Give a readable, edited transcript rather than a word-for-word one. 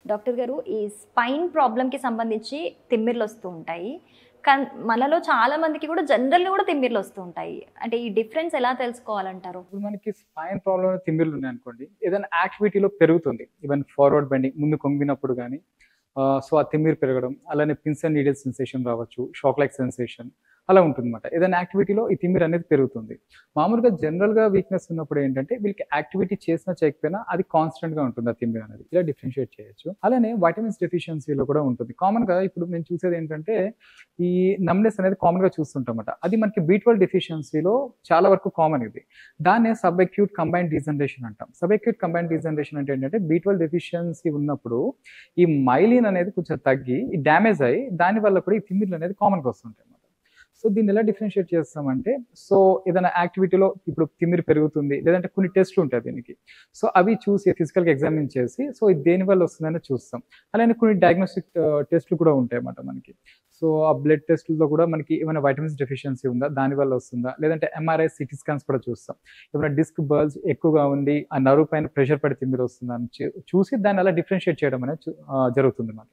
Doctor గారు ఈ spine ప్రాబ్లమ్‌కి సంబంధించి తిమ్మిర్లొస్తూ ఉంటాయి. మనలో చాలా మందికి కూడా జనరల్‌గా కూడా తిమ్మిర్లొస్తూ ఉంటాయి. అంటే ఈ డిఫరెన్స్ ఎలా తెలుసుకోవాలంటారు? ఇప్పుడు మనకి స్పైన్ ప్రాబ్లమ్ తిమ్మిర్లు ఉన్నాయనుకోండి, ఏదైనా యాక్టివిటీలో పెరుగుతుంది. ఈవెన్ ఫార్వర్డ్ బెండింగ్ ముందుకు వంగినప్పుడు గాని సో, ఆ తిమ్మిరి పెరగడం, అలానే పిన్స్ అండ్ నీడిల్ సెన్సేషన్ రావచ్చు, షాక్ లైక్ సెన్సేషన్ అలా ఉంటుందన్నమాట. ఏదైనా యాక్టివిటీలో ఈ తిమ్మిరి అనేది పెరుగుతుంది. మామూలుగా జనరల్‌గా వీక్‌నెస్ ఉన్నప్పుడు ఏంటంటే, వీళ్ళకి యాక్టివిటీ చేసినా చేయకపోయినా అది కాన్స్టెంట్‌గా ఉంటుంది ఆ తిమ్మిరి అనేది. ఇలా డిఫరెన్షియేట్ చేయొచ్చు. అలానే వైటమిన్స్ డెఫిషియన్సీలో కూడా ఉంటుంది. కామన్‌గా ఇప్పుడు నేను చూసేది ఏంటంటే, ఈ నమ్‌నెస్ అనేది కామన్‌గా చూస్తుంటామట. అది మనకి బి12 డెఫిషియన్సీలో చాలా వరకు కామన్ ఇది. దాన్నే సబ్ అక్యూట్ కంబైన్డ్ డీజనరేషన్ అంటాం. సబ్ అక్యూట్ కంబైన్డ్ డీజనరేషన్ అంటే ఏంటంటే, బి12 డెఫిషియన్సీ ఉన్నప్పుడు ఈ మైలిన్ అనేది కొంచెం తగ్గి ఈ డ్యామేజ్ అయ్యి దాని వల్ల కూడా ఈ తిమ్మిర్లు అనేది కామన్‌గా వస్తుంటాయి అన్నమాట. సో, దీన్ని ఎలా డిఫరెన్షియేట్ చేస్తామంటే, సో, ఏదైనా యాక్టివిటీలో ఇప్పుడు తిమ్మిరి పెరుగుతుంది, లేదంటే కొన్ని టెస్ట్‌లు ఉంటాయి దీనికి. సో, అవి చూసి ఫిజికల్‌గా ఎగ్జామిన్ చేసి, సో, ఇది దేనివల్ల వస్తుందని చూస్తాం. అలానే కొన్ని డయాగ్నోస్టిక్ టెస్ట్‌లు కూడా ఉంటాయన్నమాట మనకి. సో, ఆ బ్లడ్ టెస్ట్‌లలో కూడా మనకి ఏమైనా వైటమిన్స్ డెఫిషియన్సీ ఉందా? దానివల్ల వస్తుందా? లేదంటే ఎంఆర్ఐ, సిటీ స్కాన్స్ కూడా చూస్తాం. ఏమైనా డిస్క్ బల్జ్ ఎక్కువగా ఉంది, ఆ నర్వ్ పైన ప్రెషర్ పడి తిమ్మిరి వస్తుందా అని చూసి దాన్ని అలా డిఫరెన్షియేట్ చేయడం అనేది జరుగుతుందన్నమాట.